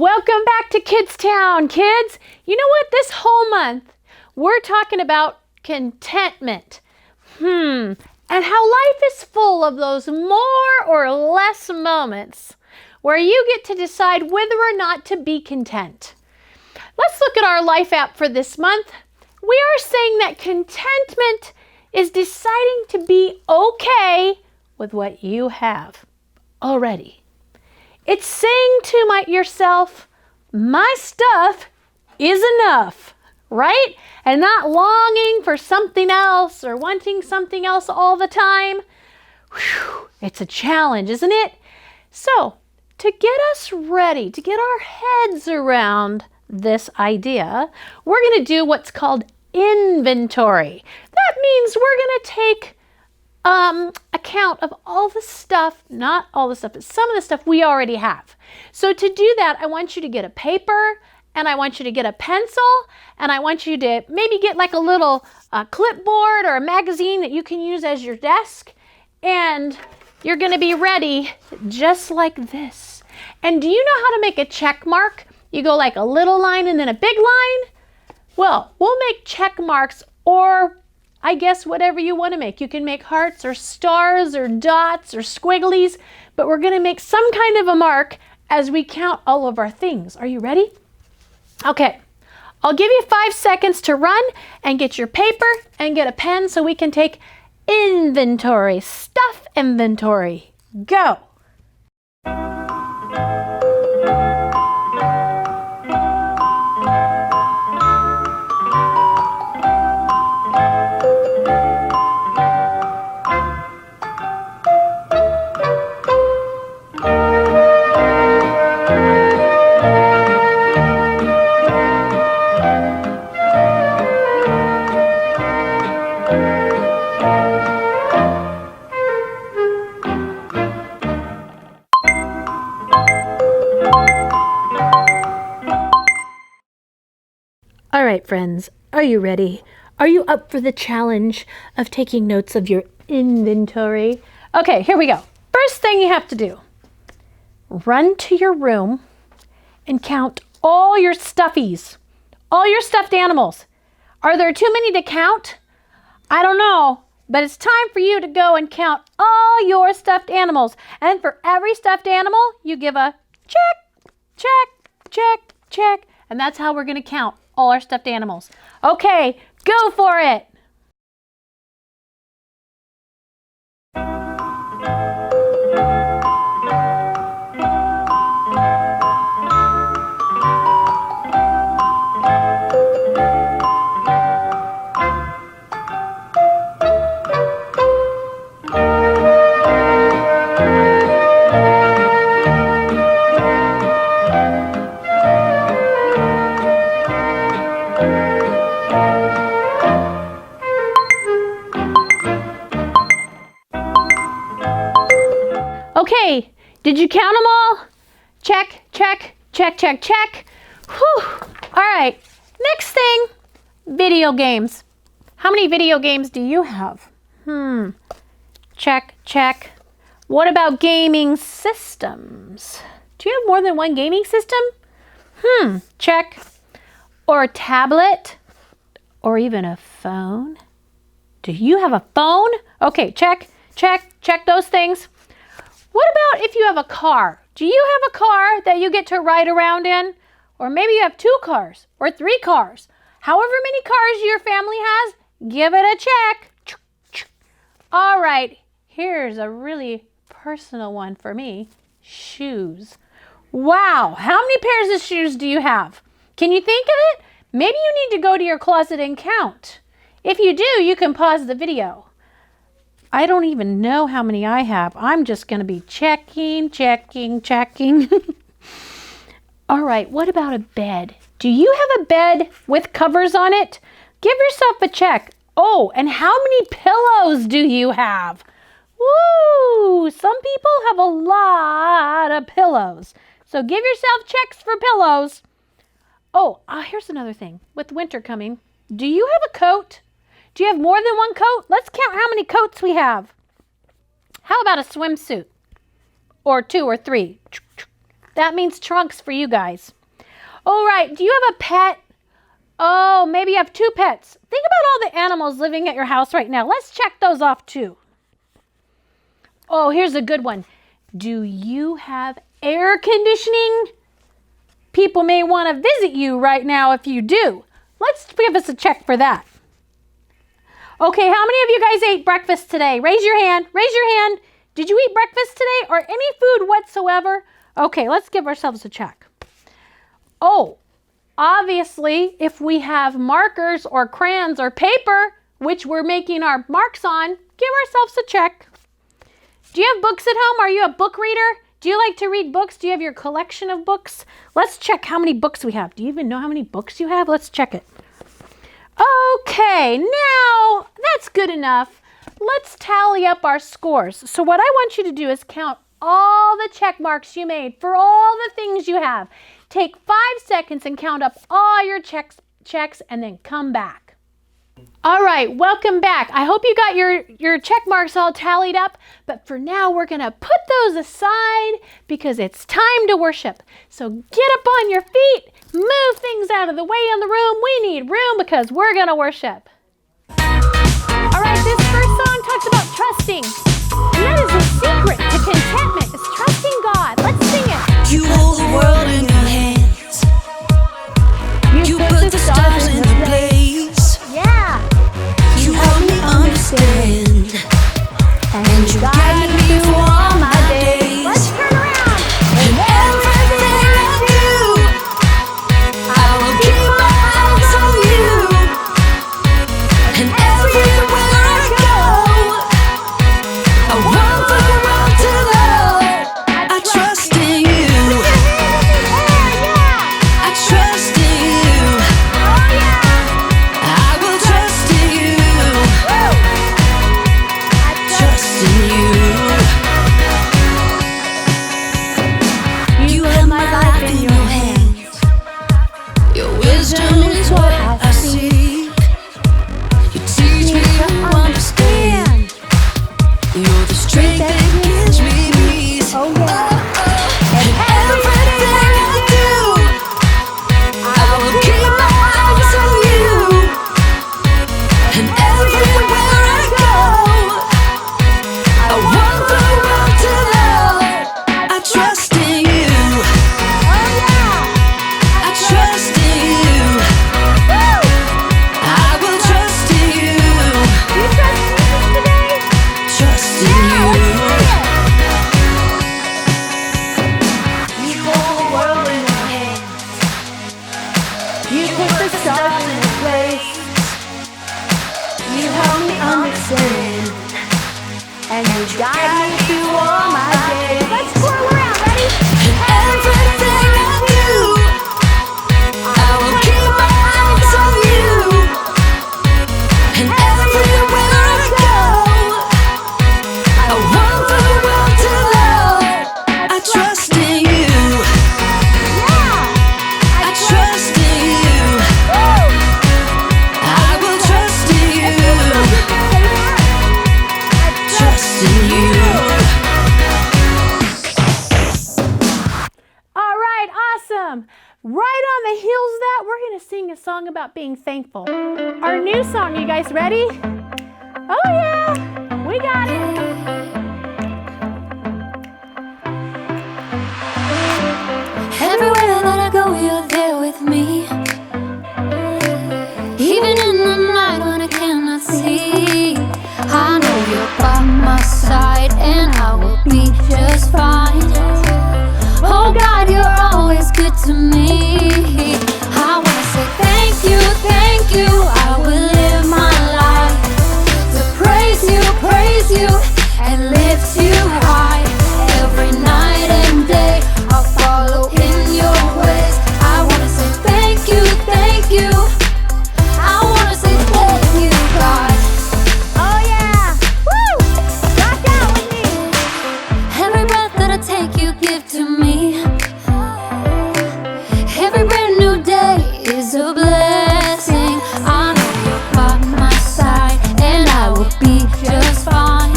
Welcome back to Kids Town, kids. You know what? This whole month, we're talking about contentment. And how life is full of those more or less moments where you get to decide whether or not to be content. Let's look at our life app for this month. We are saying that contentment is deciding to be okay with what you have already. It's saying to yourself, my stuff is enough, right? And not longing for something else or wanting something else all the time. Whew, it's a challenge, isn't it? So, to get us ready, to get our heads around this idea, we're going to do what's called inventory. That means we're going to take account of all the stuff, not all the stuff, but some of the stuff we already have. So to do that, I want you to get a paper, and I want you to get a pencil, and I want you to maybe get like a little clipboard or a magazine that you can use as your desk, and you're going to be ready just like this. And do you know how to make a check mark? You go like a little line and then a big line? Well, we'll make check marks, or I guess whatever you want to make. You can make hearts or stars or dots or squigglies, but we're going to make some kind of a mark as we count all of our things. Are you ready? Okay, I'll give you 5 seconds to run and get your paper and get a pen so we can take inventory, stuff inventory. Go. All right, friends, are you ready? Are you up for the challenge of taking notes of your inventory? Okay, here we go. First thing you have to do, run to your room and count all your stuffies, all your stuffed animals. Are there too many to count? I don't know, but it's time for you to go and count all your stuffed animals. And for every stuffed animal, you give a check, check, check, check. And that's how we're going to count all our stuffed animals. Okay, go for it. Okay, did you count them all? Check, check, check, check, check. Whew. All right, next thing, video games. How many video games do you have? Check, check. What about gaming systems? Do you have more than one gaming system? Check. Or a tablet? Or even a phone? Do you have a phone? Okay, check, check, check those things. What about if you have a car? Do you have a car that you get to ride around in? Or maybe you have 2 cars or 3 cars. However many cars your family has, give it a check. All right, here's a really personal one for me. Shoes. Wow, how many pairs of shoes do you have? Can you think of it? Maybe you need to go to your closet and count. If you do, you can pause the video. I don't even know how many I have. I'm just going to be checking, checking, checking. All right, what about a bed? Do you have a bed with covers on it? Give yourself a check. Oh, and how many pillows do you have? Woo! Some people have a lot of pillows. So give yourself checks for pillows. Oh, here's another thing. With winter coming, do you have a coat? Do you have more than one coat? Let's count how many coats we have. How about a swimsuit? Or 2 or 3? That means trunks for you guys. All right, do you have a pet? Oh, maybe you have 2 pets. Think about all the animals living at your house right now. Let's check those off too. Oh, here's a good one. Do you have air conditioning? People may want to visit you right now if you do. Let's give us a check for that. Okay, how many of you guys ate breakfast today? Raise your hand. Raise your hand. Did you eat breakfast today or any food whatsoever? Okay, let's give ourselves a check. Oh, obviously, if we have markers or crayons or paper, which we're making our marks on, give ourselves a check. Do you have books at home? Are you a book reader? Do you like to read books? Do you have your collection of books? Let's check how many books we have. Do you even know how many books you have? Let's check it. Okay, now that's good enough. Let's tally up our scores. So what I want you to do is count all the check marks you made for all the things you have. Take 5 seconds and count up all your checks and then come back. All right, welcome back. I hope you got your check marks all tallied up, but for now we're gonna put those aside because it's time to worship. So get up on your feet, move things out of the way in the room. We need room because we're gonna worship. All right, this first song talks about trusting, and that is the secret to contentment, is trusting God. Let's sing it. You hold the world in your hands. You put the stars in the place. Yeah. You help me understand, and you guide me through all my days. Let's turn around. And everything I do, I will keep my eyes on you. And everywhere I go, I want the world to know I trust in you. I trust in you. I will trust in you. Trust in you. You have my life in your hands. Your wisdom is what I seek. You teach me to understand. You're the strength that gives me peace. Oh, yeah. And everything I do, I will keep my eyes on you. And everywhere I go, I want the world to know I trust in you. Oh, yeah. I trust in you. I will trust in you. You trust Jesus today? Trust in you. You hold the world in your hands. You put the stars in their place, You help me understand, and you guide me through all my days. Let's twirl around, ready? and everything I do, I will keep my eyes on you. And everywhere I go, I want the world to know I trust in you. Yeah. I trust in you. I will trust in you. Trust in you. All right, awesome. Right on the heels of that, we're going to sing a song about being thankful. Our new song, you guys ready? Oh, yeah. We got it. Everywhere that I go, you're there with me. Even in the night when I cannot see, I know you're by my side and I will be just fine. Oh God, you're always good to me. I wanna say thank you, thank you. I will live my life to praise you, and lift you high. Every night and day, I'll follow in your ways. I wanna say thank you, thank you. I wanna say thank you, God. Oh, yeah. Woo! Rock out with me. Every breath that I take, you give to me. Every brand new day is a blessing. I know you're by my side, and I will be just fine.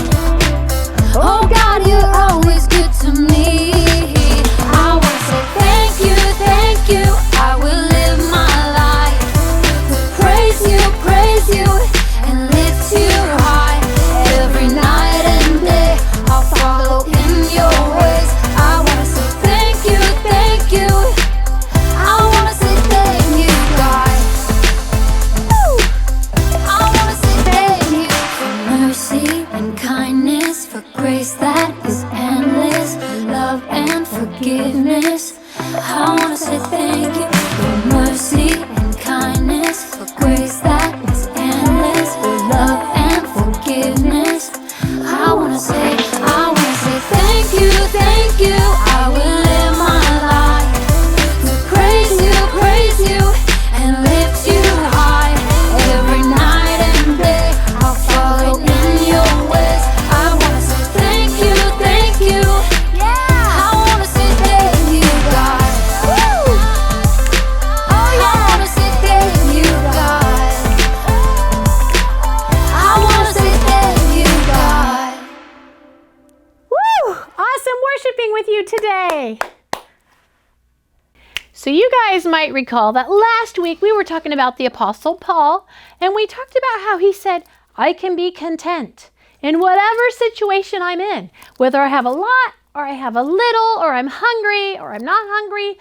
mercy and kindness, for grace that is endless, love and forgiveness. I wanna say thank you for mercy and kindness, for grace that is endless, love and forgiveness. I wanna say thank you, thank you. I will live my life to praise you, and lift you high. Every night and day, I'll follow in your ways. I wanna say thank you, yeah. I wanna say thank you, God. Woo! Oh yeah. I wanna say thank you, God. I wanna say thank you, God. Woo! Awesome worshiping with you today. So you guys might recall that last week we were talking about the Apostle Paul, and we talked about how he said, I can be content in whatever situation I'm in, whether I have a lot or I have a little, or I'm hungry or I'm not hungry.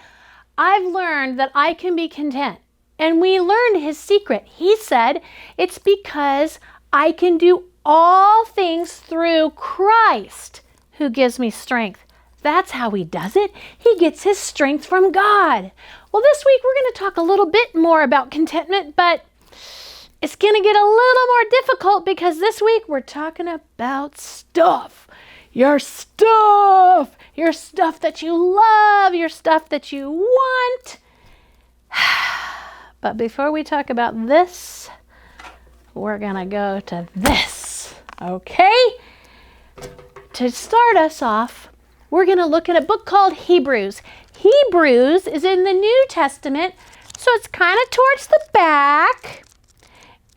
I've learned that I can be content. And we learned his secret. He said, it's because I can do all things through Christ who gives me strength. That's how he does it. He gets his strength from God. Well, this week we're going to talk a little bit more about contentment, but it's going to get a little more difficult because this week we're talking about stuff. Your stuff that you love, your stuff that you want. But before we talk about this, we're going to go to this, okay? To start us off, we're going to look at a book called Hebrews. Hebrews is in the New Testament, so it's kind of towards the back.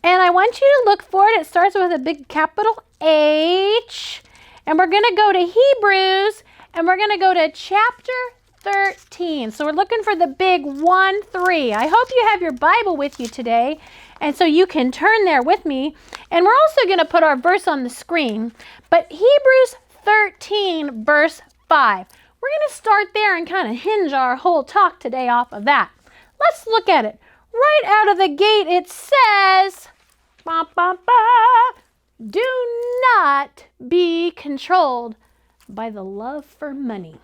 And I want you to look for it. It starts with a big capital H. And we're going to go to Hebrews, and we're going to go to chapter 13. So we're looking for the big 1-3. I hope you have your Bible with you today, and so you can turn there with me. And we're also going to put our verse on the screen. But Hebrews 13, verse 5. We're going to start there and kind of hinge our whole talk today off of that. Let's look at it. Right out of the gate, it says, bah, bah, bah, do not be controlled by the love for money.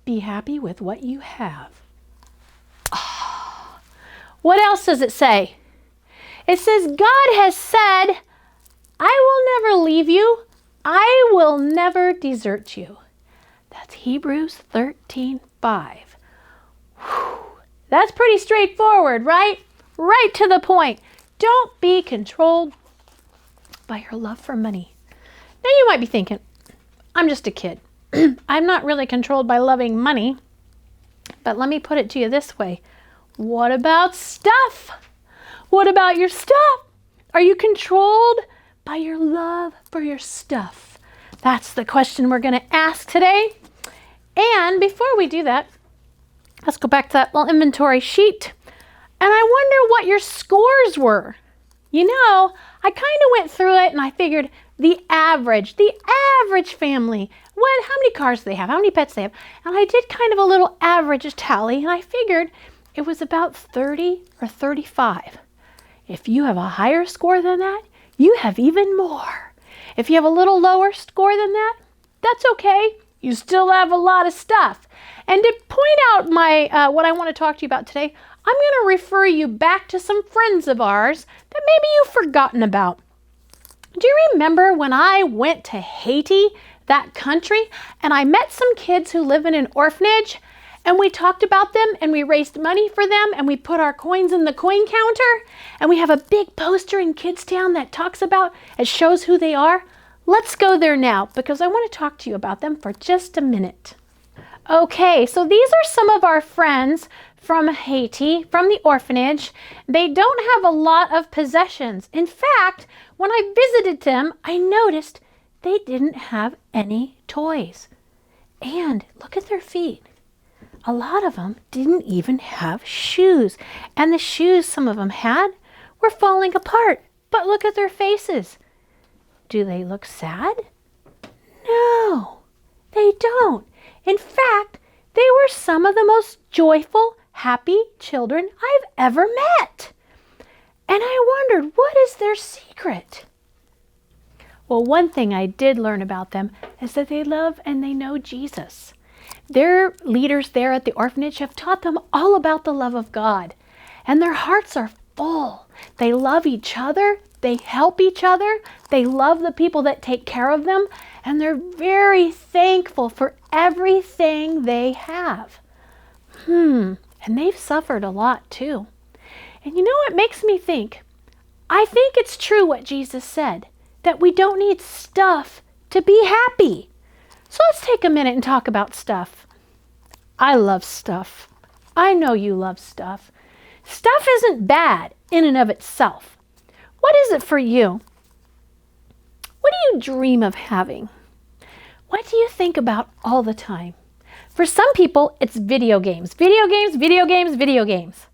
Be happy with what you have. Oh. What else does it say? It says, God has said, I will never leave you. I will never desert you. That's Hebrews 13:5. That's pretty straightforward, right? Right to the point. Don't be controlled by your love for money. Now you might be thinking, I'm just a kid. I'm not really controlled by loving money. But let me put it to you this way. What about stuff? What about your stuff? Are you controlled by your love for your stuff? That's the question we're going to ask today. And before we do that, let's go back to that little inventory sheet. And I wonder what your scores were. You know, I kind of went through it and I figured the average family, how many cars do they have? How many pets they have? And I did kind of a little average tally, and I figured it was about 30 or 35. If you have a higher score than that, you have even more. If you have a little lower score than that, that's okay. You still have a lot of stuff. And to point out what I want to talk to you about today, I'm going to refer you back to some friends of ours that maybe you've forgotten about. Do you remember when I went to Haiti, that country, and I met some kids who live in an orphanage, and we talked about them, and we raised money for them, and we put our coins in the coin counter, and we have a big poster in Kidstown that talks about, it shows who they are? Let's go there now, because I want to talk to you about them for just a minute. Okay, so these are some of our friends from Haiti, from the orphanage. They don't have a lot of possessions. In fact, when I visited them, I noticed they didn't have any toys. And look at their feet. A lot of them didn't even have shoes. And the shoes some of them had were falling apart. But look at their faces. Do they look sad? No, they don't. In fact, they were some of the most joyful, happy children I've ever met. And I wondered, what is their secret? Well, one thing I did learn about them is that they love and they know Jesus. Their leaders there at the orphanage have taught them all about the love of God, and their hearts are full. They love each other, they help each other, they love the people that take care of them, and they're very thankful for everything they have. And they've suffered a lot too. And you know what makes me think? I think it's true what Jesus said, that we don't need stuff to be happy. So let's take a minute and talk about stuff. I love stuff. I know you love stuff. Stuff isn't bad in and of itself. What is it for you? What do you dream of having? What do you think about all the time? For some people, it's video games. Video games, video games, video games.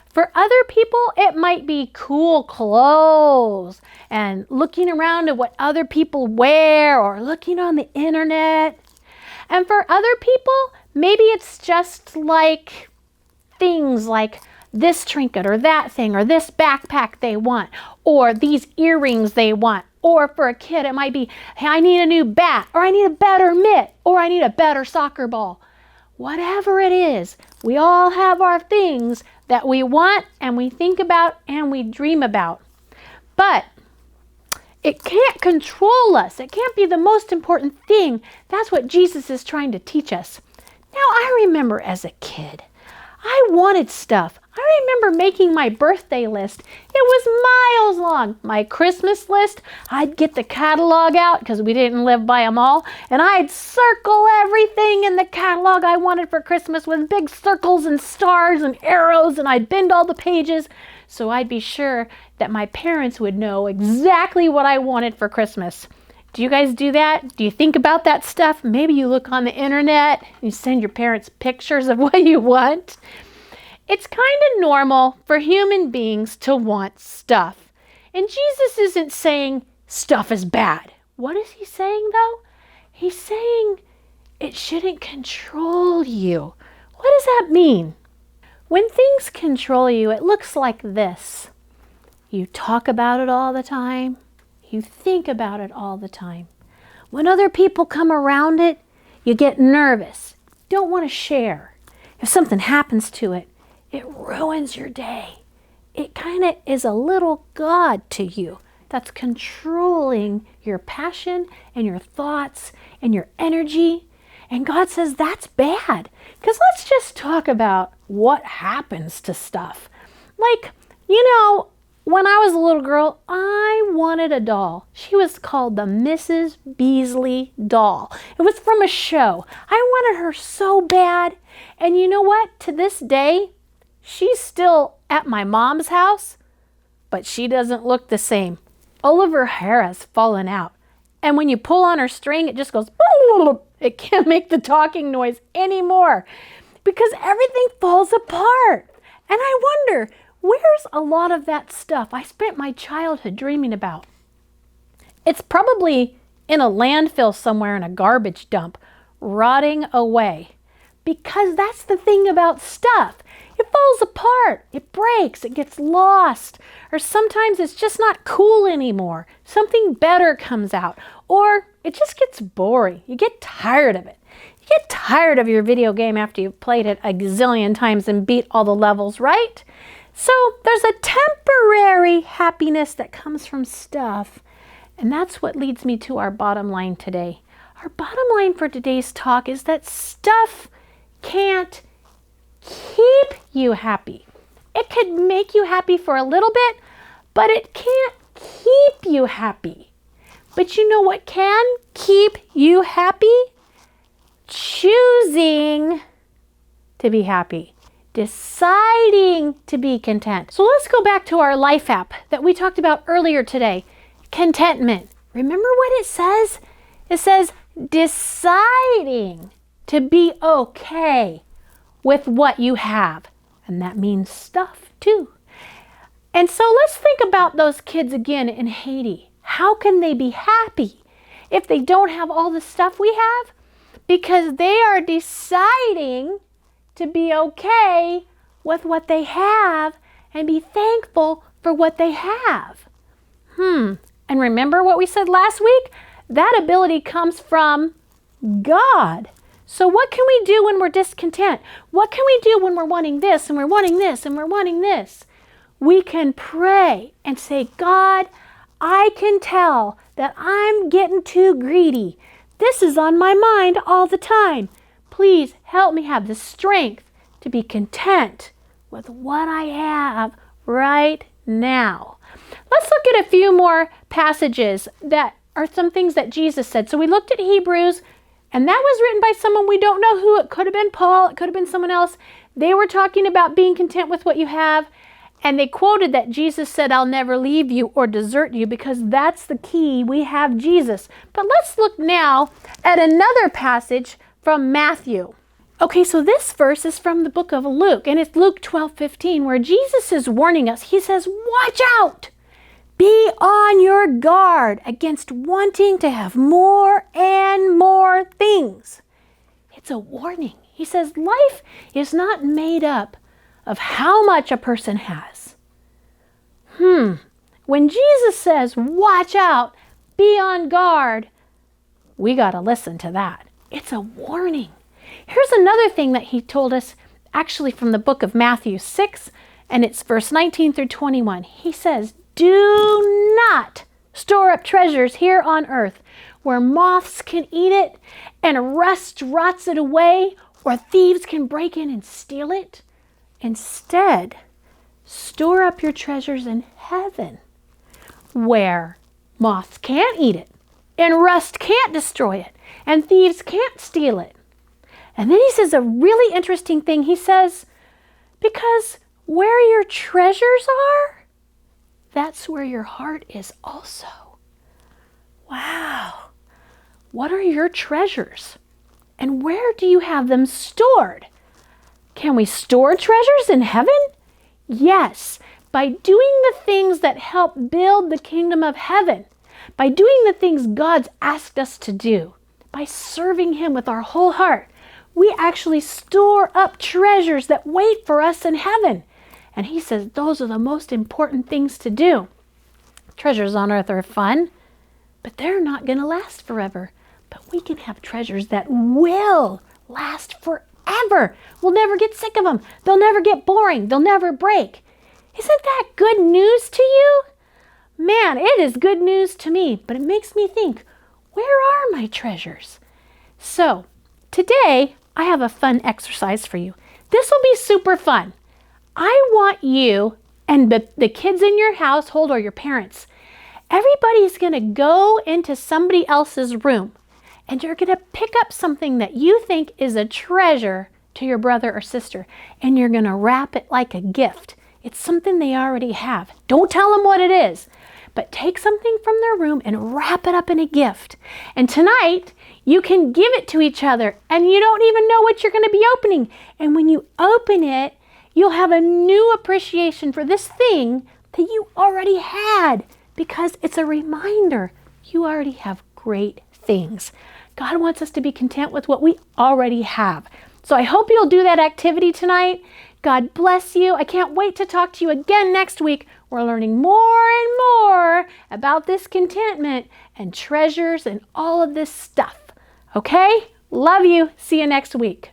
For other people, it might be cool clothes and looking around at what other people wear or looking on the internet. And for other people, maybe it's just like things like this trinket or that thing or this backpack they want or these earrings they want. Or for a kid, it might be, hey, I need a new bat or I need a better mitt or I need a better soccer ball. Whatever it is, we all have our things that we want and we think about and we dream about. But it can't control us. It can't be the most important thing. That's what Jesus is trying to teach us. Now, I remember as a kid, I wanted stuff. I remember making my birthday list. It was miles long. My Christmas list, I'd get the catalog out because we didn't live by them all, and I'd circle everything in the catalog I wanted for Christmas with big circles and stars and arrows, and I'd bend all the pages so I'd be sure that my parents would know exactly what I wanted for Christmas. Do you guys do that? Do you think about that stuff? Maybe you look on the internet, you send your parents pictures of what you want. It's kind of normal for human beings to want stuff. And Jesus isn't saying stuff is bad. What is he saying though? He's saying it shouldn't control you. What does that mean? When things control you, it looks like this. You talk about it all the time. You think about it all the time. When other people come around it, you get nervous. Don't want to share. If something happens to it, it ruins your day. It kind of is a little God to you that's controlling your passion and your thoughts and your energy. And God says that's bad. Because let's just talk about what happens to stuff. Like, when I was a little girl, I wanted a doll. She was called the Mrs. Beasley doll. It was from a show. I wanted her so bad. And you know what? To this day, she's still at my mom's house, but she doesn't look the same. All of her hair has fallen out. And when you pull on her string, it just goes, it can't make the talking noise anymore because everything falls apart. And I wonder, where's a lot of that stuff I spent my childhood dreaming about? It's probably in a landfill somewhere in a garbage dump, rotting away. Because that's the thing about stuff. It falls apart, it breaks, it gets lost, or sometimes it's just not cool anymore. Something better comes out, or it just gets boring. You get tired of it. You get tired of your video game after you've played it a gazillion times and beat all the levels, right? So there's a temporary happiness that comes from stuff, and that's what leads me to our bottom line today. Our bottom line for today's talk is that stuff can't keep you happy. It could make you happy for a little bit, but it can't keep you happy. But you know what can keep you happy? Choosing to be happy. Deciding to be content. So let's go back to our life app that we talked about earlier today. Contentment. Remember what it says? It says deciding to be okay with what you have. And that means stuff too. And so let's think about those kids again in Haiti. How can they be happy if they don't have all the stuff we have? Because they are deciding to be okay with what they have and be thankful for what they have. And remember what we said last week? That ability comes from God. So what can we do when we're discontent? What can we do when we're wanting this and we're wanting this and we're wanting this? We can pray and say, God, I can tell that I'm getting too greedy. This is on my mind all the time. Please help me have the strength to be content with what I have right now. Let's look at a few more passages that are some things that Jesus said. So we looked at Hebrews, and that was written by someone we don't know who. It could have been Paul. It could have been someone else. They were talking about being content with what you have. And they quoted that Jesus said, I'll never leave you or desert you, because that's the key. We have Jesus. But let's look now at another passage from Matthew. Okay, so this verse is from the book of Luke, and it's Luke 12:15, where Jesus is warning us. He says, watch out. Be on your guard against wanting to have more and more things. It's a warning. He says life is not made up of how much a person has. When Jesus says, watch out, be on guard, we got to listen to that. It's a warning. Here's another thing that he told us, actually from the book of Matthew 6, and it's verse 19 through 21. He says, do not store up treasures here on earth where moths can eat it and rust rots it away, or thieves can break in and steal it. Instead, store up your treasures in heaven where moths can't eat it and rust can't destroy it and thieves can't steal it. And then he says a really interesting thing. He says, because where your treasures are, that's where your heart is also. Wow. What are your treasures? And where do you have them stored? Can we store treasures in heaven? Yes, by doing the things that help build the kingdom of heaven, by doing the things God's asked us to do, by serving Him with our whole heart. We actually store up treasures that wait for us in heaven. And he says those are the most important things to do. Treasures on earth are fun, but they're not going to last forever. But we can have treasures that will last forever. We'll never get sick of them. They'll never get boring. They'll never break. Isn't that good news to you? Man, it is good news to me, but it makes me think, where are my treasures? So today, I have a fun exercise for you. This will be super fun. I want you and the kids in your household or your parents, everybody's going to go into somebody else's room and you're going to pick up something that you think is a treasure to your brother or sister, and you're going to wrap it like a gift. It's something they already have. Don't tell them what it is, but take something from their room and wrap it up in a gift. And tonight, you can give it to each other and you don't even know what you're going to be opening. And when you open it, you'll have a new appreciation for this thing that you already had, because it's a reminder you already have great things. God wants us to be content with what we already have. So I hope you'll do that activity tonight. God bless you. I can't wait to talk to you again next week. We're learning more and more about this contentment and treasures and all of this stuff. Okay? Love you. See you next week.